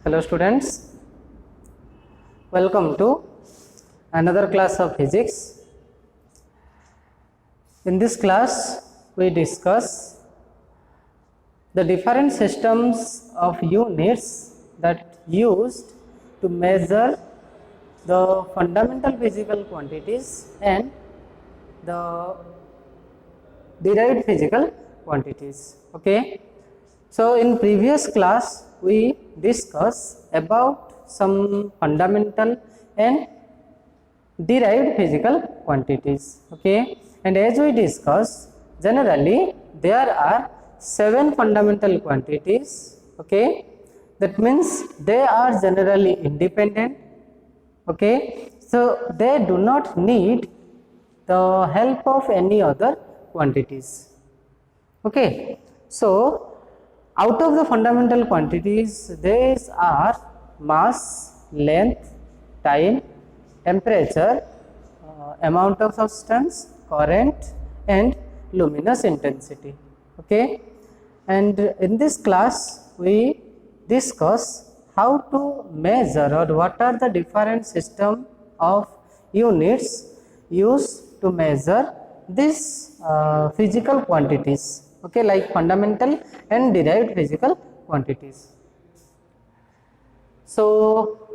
Hello students, welcome to another class of physics. In this class we discuss the different systems of units that used to measure the fundamental physical quantities and the derived physical quantities. Okay. So in previous class we discussed about some fundamental and derived physical quantities. Okay, and as we discussed, generally there are 7 fundamental quantities. Okay, that means they are generally independent. Okay, so they do not need the help of any other quantities. Okay, so out of the fundamental quantities, these are mass, length, time, temperature, amount of substance, current, and luminous intensity. Okay, and in this class we discuss how to measure or what are the different system of units used to measure these physical quantities. Okay, like fundamental and derived physical quantities. So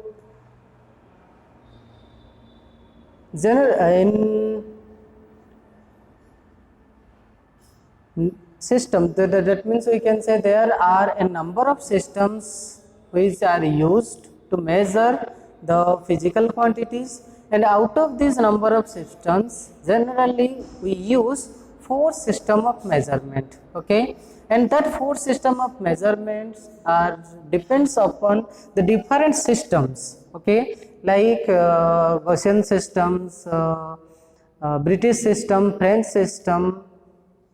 in system, that means we can say there are a number of systems which are used to measure the physical quantities, and out of this number of systems generally we use 4 system of measurement. Okay, and that 4 system of measurements are depends upon the different systems. Okay, like Gaussian systems, British system, French system,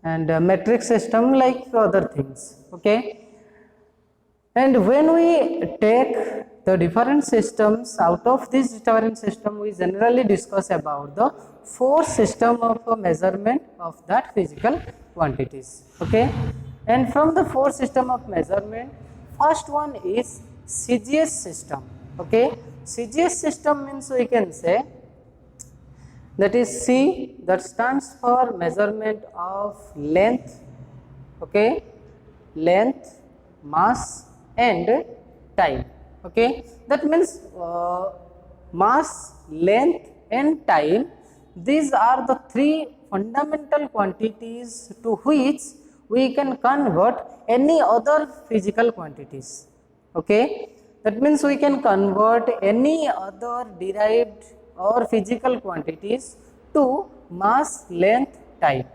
and metric system, like other things. Okay, and when we take the different systems, out of this different system we generally discuss about the 4 system of measurement of that physical quantities. Okay, and from the 4 system of measurement, first one is CGS system. Okay, CGS system means we can say that is C, that stands for measurement of length. Okay, length, mass, and time. Okay, that means mass, length, and time, these are the 3 fundamental quantities to which we can convert any other physical quantities. Okay, that means we can convert any other derived or physical quantities to mass, length, time.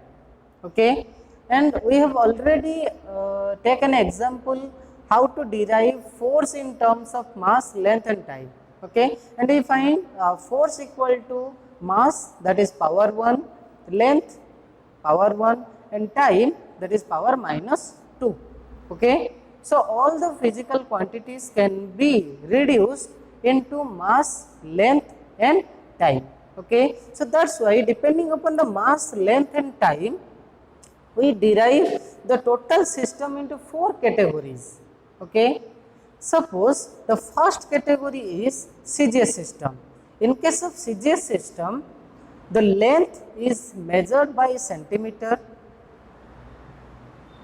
Okay, and we have already taken an example how to derive force in terms of mass, length, and time. Okay, and we find force equal to mass, that is power 1, length power 1, and time, that is power minus 2. Okay, so all the physical quantities can be reduced into mass, length, and time. Okay, so that's why depending upon the mass, length, and time, we derive the total system into 4 categories. Okay, suppose the first category is CGS system. In case of CGS system, the length is measured by centimeter,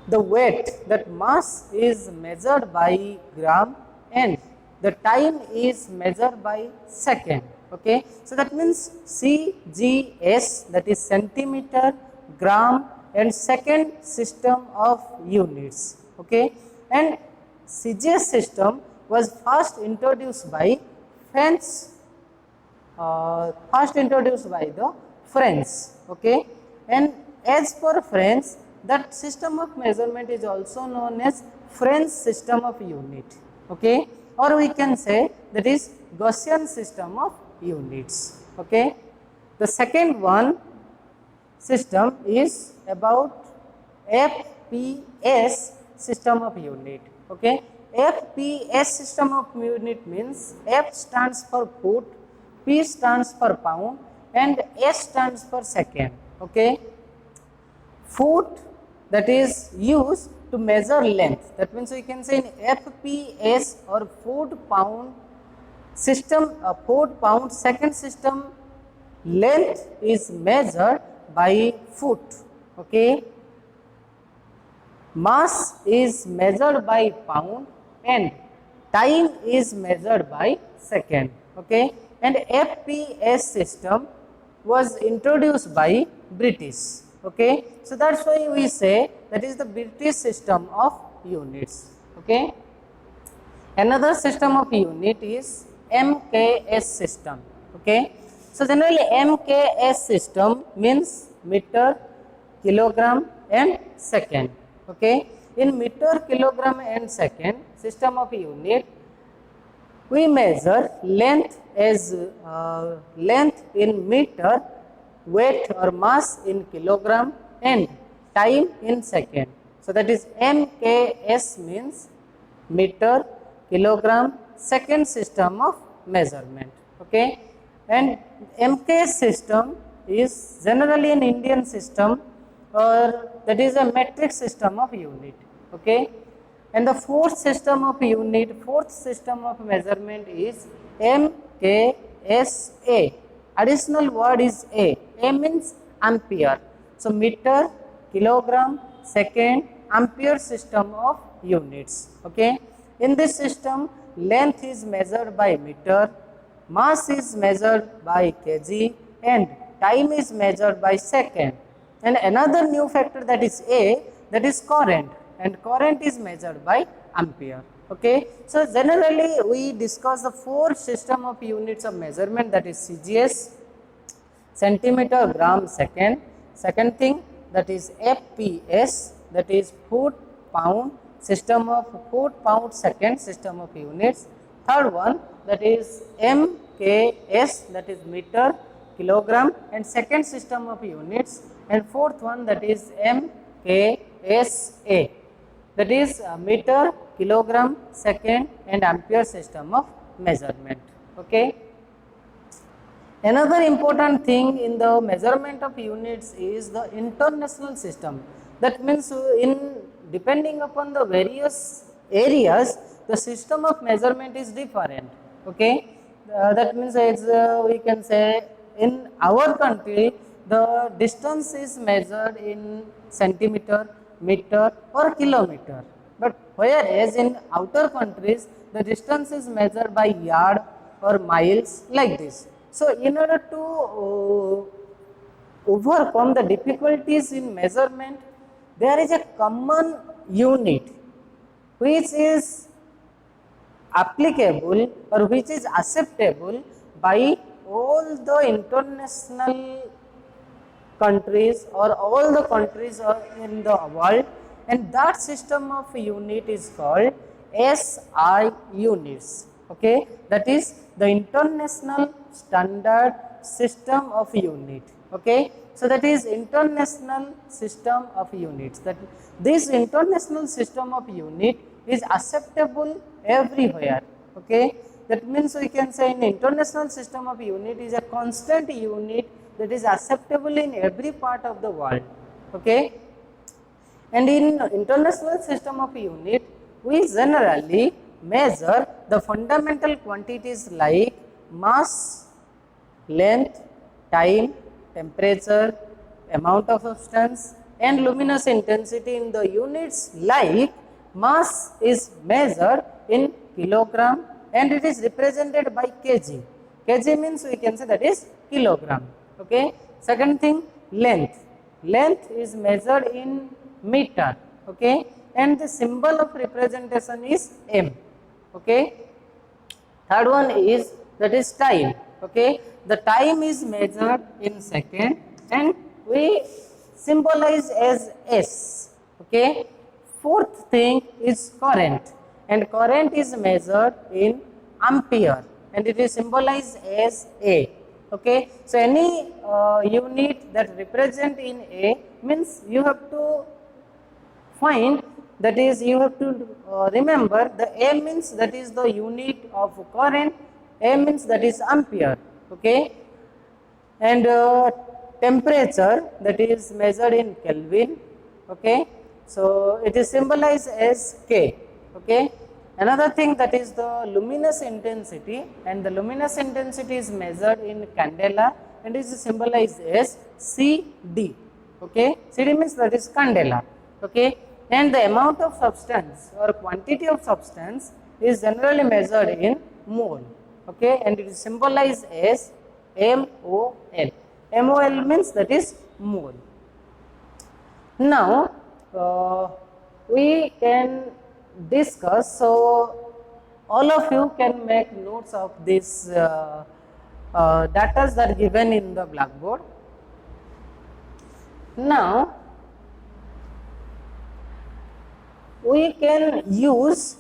the weight, that mass, is measured by gram, and the time is measured by second. Okay, so that means CGS, that is centimeter, gram, and second system of units. Okay, and CGS system was first introduced by French, the French. Okay, and as per French, that system of measurement is also known as French system of unit. Okay, or we can say that is Gaussian system of units. Okay, the second one system is about FPS system of unit. Okay, FPS system of unit means F stands for foot, P stands for pound, and S stands for second. Okay, foot, that is used to to measure length. That means we can say in FPS or foot-pound system, foot-pound second system, length is measured by foot. Okay, mass is measured by pound and time is measured by second. Okay, and FPS system was introduced by British. Okay, so that's why we say that is the British system of units. Okay, another system of unit is MKS system. Okay, so generally MKS system means meter, kilogram and second. Okay, in meter, kilogram and second system of unit, we measure length as length in meter, weight or mass in kilogram and time in second. So that is MKS means meter, kilogram, second system of measurement. Okay, and MKS system is generally an Indian system, or that is a metric system of unit. Okay, and the fourth system of unit, fourth system of measurement is MKSA. Additional word is A. A means ampere. So meter, kilogram, second, ampere system of units. Okay, in this system, length is measured by meter, mass is measured by kg and time is measured by second. And another new factor, that is A, that is current, and current is measured by ampere. Okay, so generally we discuss the four system of units of measurement, that is CGS, centimeter, gram, second. Second thing, that is FPS, that is foot, pound, system of foot, pound, second system of units. Third one, that is MKS, that is meter, kilogram and second system of units. And fourth one, that is MKSA, that is meter, kilogram, second and ampere system of measurement. Okay. Another important thing in the measurement of units is the international system. That means in depending upon the various areas, the system of measurement is different. Okay, that means we can say in our country the distance is measured in centimeter, meter or kilometer, but whereas in outer countries the distance is measured by yard or miles, like this. So in order to overcome the difficulties in measurement, there is a common unit which is applicable or which is acceptable by all the international countries or all the countries in the world, and that system of unit is called SI units. Okay, that is the International Standard System of Unit. Okay, so that is International System of Units. That this International System of Unit is acceptable everywhere. Okay, that means we can say in International System of Unit is a constant unit that is acceptable in every part of the world. Okay, and in International System of Unit we generally measure the fundamental quantities like mass, length, time, temperature, amount of substance and luminous intensity in the units like mass is measured in kilogram and it is represented by kg. Kg means we can say that is kilogram. Okay. Second thing, length. Length is measured in meter. Okay. And the symbol of representation is m. Okay. Third one is that is time. Okay. The time is measured in second and we symbolize as s. Okay. Fourth thing is current, and current is measured in ampere and it is symbolized as A. Okay. So any unit that represent in A means you have to find, that is you have to remember the A means that is the unit of current, A means that is ampere. Okay. And temperature, that is measured in Kelvin. Okay. So it is symbolized as K. Okay. Another thing, that is the luminous intensity, and the luminous intensity is measured in candela and is symbolized as CD. Okay. CD means that is candela. Okay. And the amount of substance or quantity of substance is generally measured in mole. Okay. And it is symbolized as MOL. MOL means that is mole. Now we can discuss, so all of you can make notes of this data that are given in the blackboard. Now we can use,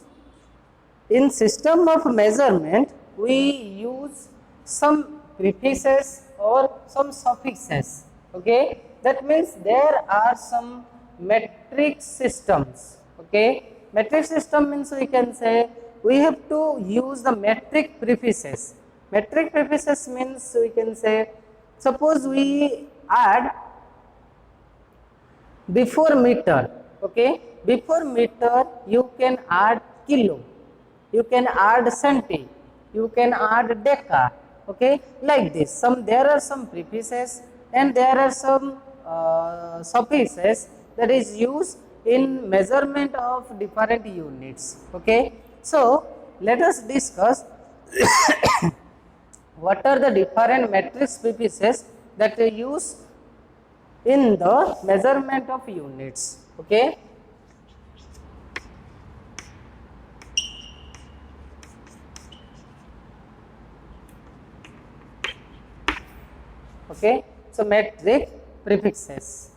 in system of measurement, we use some prefixes or some suffixes. Okay, that means there are some metric systems. Okay, metric system means we can say we have to use the metric prefixes. Metric prefixes means we can say, suppose we add before meter. Okay, before meter you can add kilo, you can add centi, you can add deca. Okay, like this. There are some prefixes and there are some suffixes that is used in measurement of different units. Okay, so let us discuss what are the different metric prefixes that are used in the measurement of units. Okay. Okay, so metric prefixes.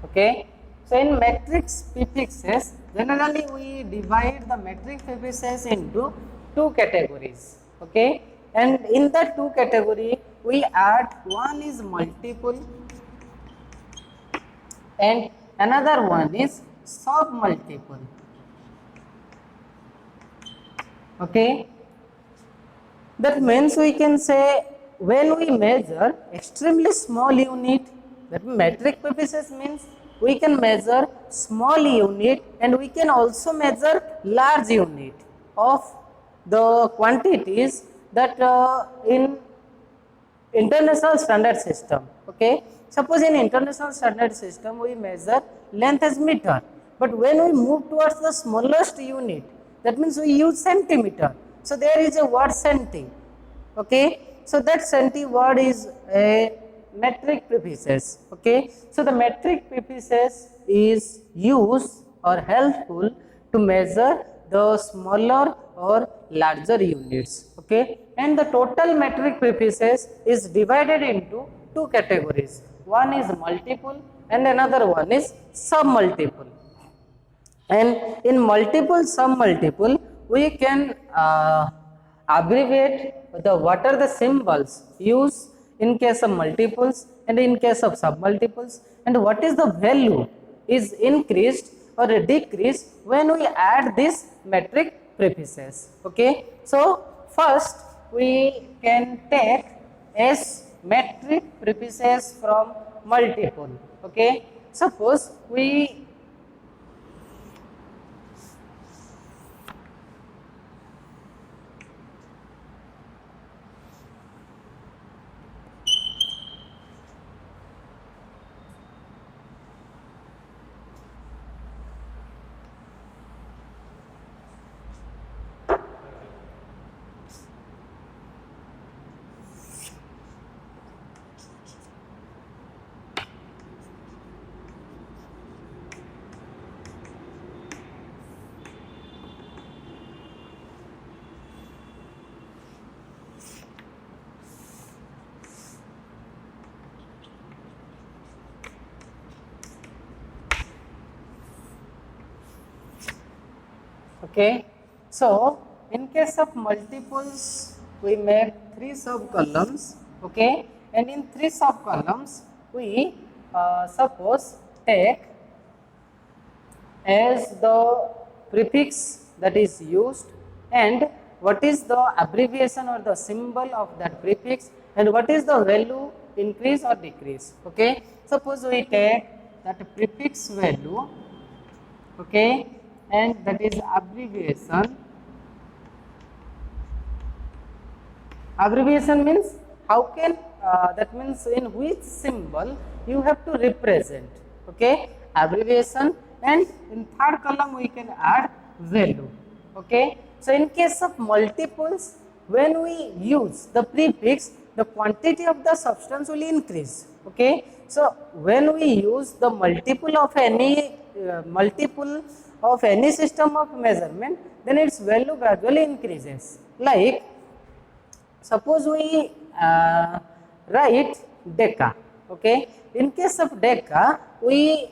Okay, so in metric prefixes, generally we divide the metric prefixes into two categories. Okay, and in the two category we add, one is multiple and another one is sub-multiple. Okay, that means we can say when we measure extremely small unit, that metric prefixes means we can measure small unit and we can also measure large unit of the quantities that in international standard system. Okay, suppose in international standard system we measure length as meter, but when we move towards the smallest unit, that means we use centimeter. So there is a word centi. Okay, so that centi word is a metric prefixes. Okay, so the metric prefixes is used or helpful to measure the smaller or larger units. Okay, and the total metric prefixes is divided into two categories. One is multiple and another one is sub-multiple. And in multiple, sub-multiple, we can abbreviate what are the symbols used in case of multiples and in case of sub-multiples, and what is the value is increased or decreased when we add these metric prefixes. Okay, so first we can take as metric prefixes from multiple. Okay, suppose we okay, so in case of multiples we make 3 sub columns. Okay, and in 3 sub columns we suppose take as the prefix that is used and what is the abbreviation or the symbol of that prefix and what is the value increase or decrease. Okay, suppose we take that prefix value okay, and that is abbreviation. Abbreviation means how can that means in which symbol you have to represent, okay, abbreviation, and in third column we can add value, okay. So in case of multiples, when we use the prefix, the quantity of the substance will increase, okay. So when we use the multiple of any system of measurement, then its value gradually increases. Like suppose we write deca, okay. In case of deca, we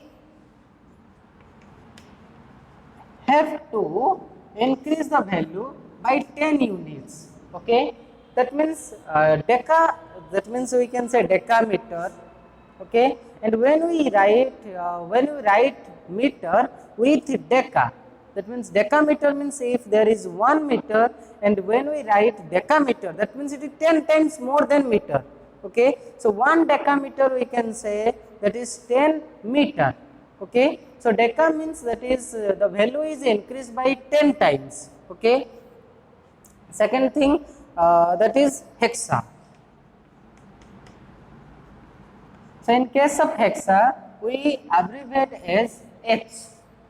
have to increase the value by 10 units, okay. That means deca, that means we can say decameter, okay. And when we write meter with deca, that means decameter means if there is 1 meter, and when we write decameter, that means it is 10 times more than meter, okay. So 1 decameter we can say that is 10 meter, okay. So deca means that is the value is increased by 10 times, okay. Second thing, that is hexa. So in case of hexa, we abbreviate as H,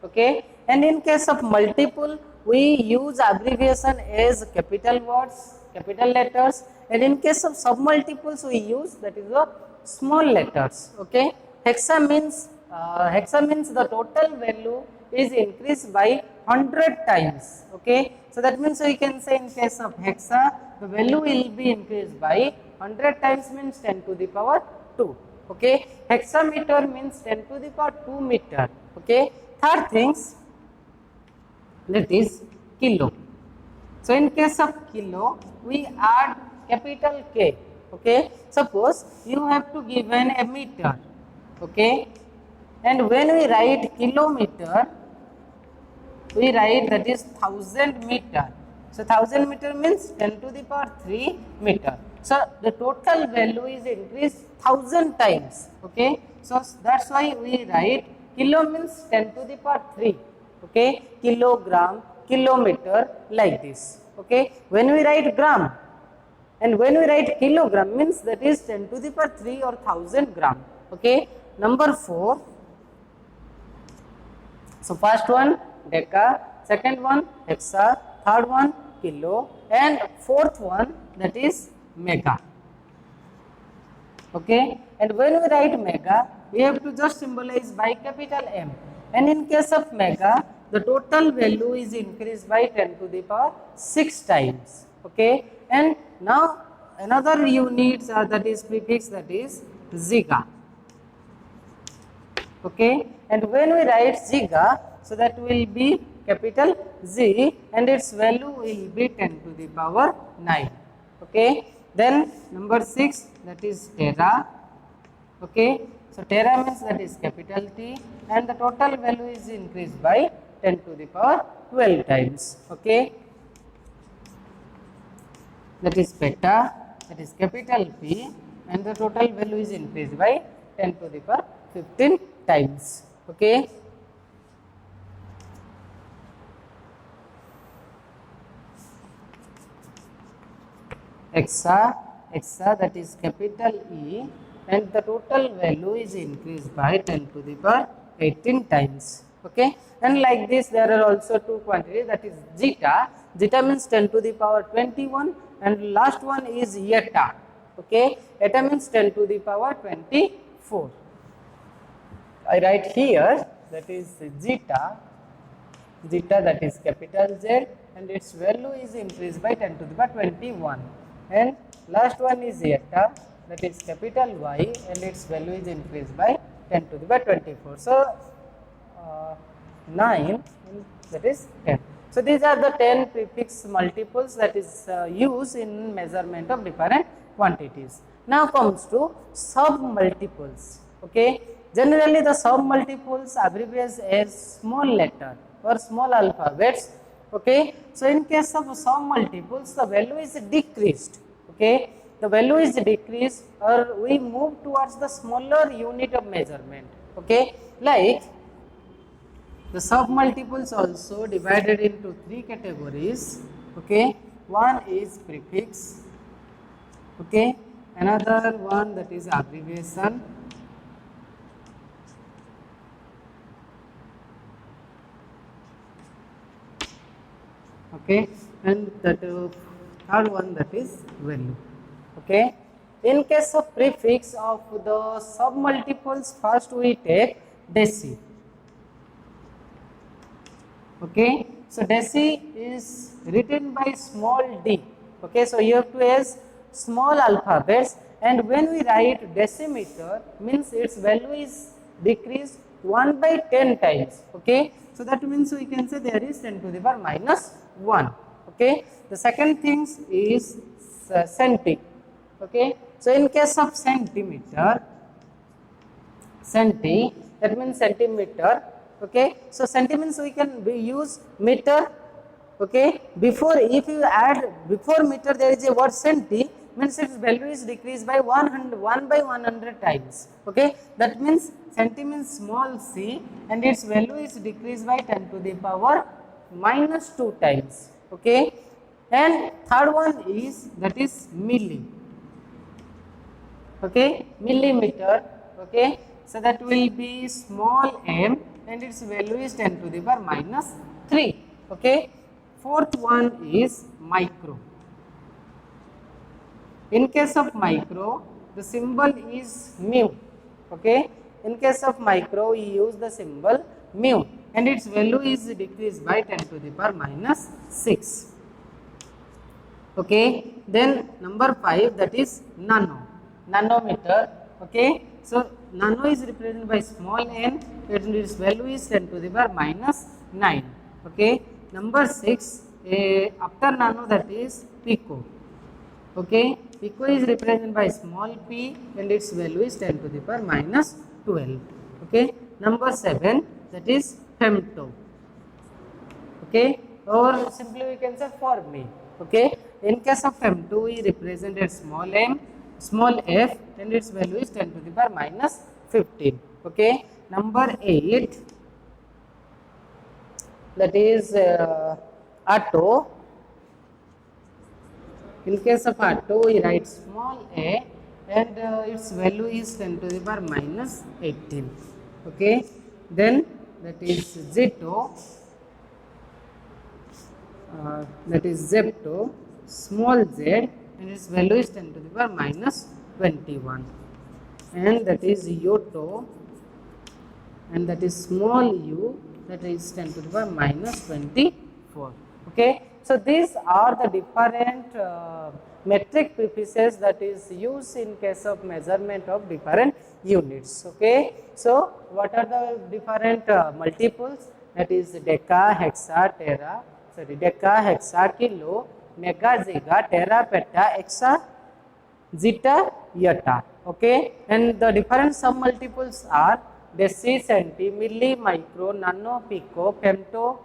okay. And in case of multiple, we use abbreviation as capital words, capital letters, and in case of submultiples, we use that is the small letters, okay. Hexa means the total value is increased by 100 times, okay. So that means we can say in case of hexa, the value will be increased by 100 times, means 10 to the power 2, okay. Hexameter means 10 to the power 2 meter, okay. Third things, that is kilo. So in case of kilo, we add capital K, okay. Suppose you have to given a meter, okay, and when we write kilometer, we write that is 1000 meter. So 1000 meter means 10 to the power 3 meter. So the total value is increased 1000 times, okay. So that's why we write kilo means 10 to the power 3, okay, kilogram, kilometer, like this, okay. When we write gram and when we write kilogram means that is 10 to the power 3 or 1000 gram, okay. Number 4. So first one deca, second one hexa, third one kilo, and fourth one that is mega, okay. And when we write mega, we have to just symbolize by capital M, and in case of mega, the total value is increased by 10 to the power 6 times, okay. And now another units that is prefix, that is giga, okay. And when we write giga, so that will be capital G, and its value will be 10 to the power 9, okay. Then number 6, that is tera, okay. So tera means that is capital T, and the total value is increased by 10 to the power 12 times, okay. That is peta, that is capital P, and the total value is increased by 10 to the power 15 times, okay. Hexa, that is capital E, and the total value is increased by 10 to the power 18 times, okay. And like this there are also two quantities, that is zeta, zeta means 10 to the power 21, and last one is eta, okay. Eta means 10 to the power 24. I write here that is zeta, that is capital Z, and its value is increased by 10 to the power 21, and last one is eta, that is capital Y, and its value is increased by 10 to the power 24. So 9, that is 10. So these are the 10 prefix multiples that is used in measurement of different quantities. Now comes to sub multiples, okay. Generally the sub multiples abbreviates as small letter or small alphabets, okay. So in case of sub multiples, the value is decreased, okay. The value is decreased, or we move towards the smaller unit of measurement, okay. Like The submultiples also divided into three categories. Okay, one is prefix. Okay, another one that is abbreviation. Okay, and that third one that is value. Okay, in case of prefix of the submultiples, first we take deci. Okay, so deci is written by small d. Okay, so you have to use small alphabets, and when we write decimeter means its value is decreased 1 by 10 times. Okay, so that means we can say there is 10 to the power minus 1. Okay, the second thing is centi. Okay, so in case of centimeter, centi, that means centimeter. Okay, so centi means we can use meter. Okay, before, if you add before meter there is a word centi, means its value is decreased by 1 by 100 times. Okay, that means centi means small c and its value is decreased by 10 to the power minus 2 times. Okay, and third one is that is milli. Okay, millimeter. Okay, so that will be small m and its value is 10 to the power minus 3. Okay, fourth one is micro. In case of micro, the symbol is mu. Okay, in case of micro, we use the symbol mu and its value is decreased by 10 to the power minus 6. Okay, then number 5, that is nano, nanometer. Okay, so nano is represented by small n and its value is 10 to the power minus 9. Okay, number 6, after nano, that is pico. Okay, pico is represented by small p and its value is 10 to the power minus 12. Okay, number 7, that is femto. Okay, or simply we can say Fermi. Okay, in case of femto, we represented small m, small f and its value is 10 to the power minus 15. Okay, number 8, that is Atto. In case of Atto, we write small a and its value is 10 to the power minus 18. Okay, then that is Zito, that is Zepto, small z and its value is 10 to the power minus 21. And that is Yoto, and that is small u, that is 10 to the power minus 24. Okay, so these are the different metric prefixes that is used in case of measurement of different units. Okay, so what are the different multiples? That is deca, hexa, tera, sorry, deca, hexa, kilo, mega, giga, tera, peta, exa, zeta, iota. Okay, and the different submultiples are deci, centi, milli, micro, nano, pico, femto,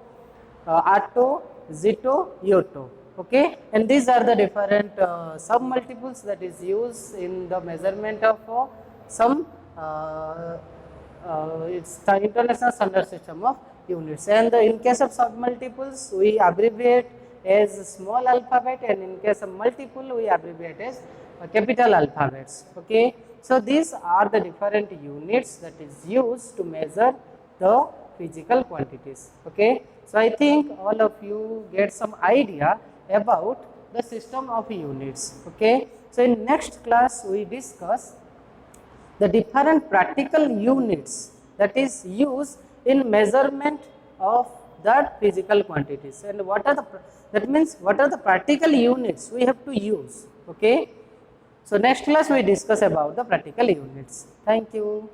atto, zito, yoto. Okay, and these are the different submultiples that is used in the measurement of some it's the international standard system of units. And in case of submultiples, we abbreviate as small alphabet, and in case of multiple, we abbreviate as capital alphabets. Okay, so these are the different units that is used to measure the physical quantities. Okay, so I think all of you get some idea about the system of units. Okay, so in next class we discuss the different practical units that is used in measurement of that physical quantities, and what are the, that means what are the practical units we have to use. Okay, so next class we discuss about the practical units. Thank you.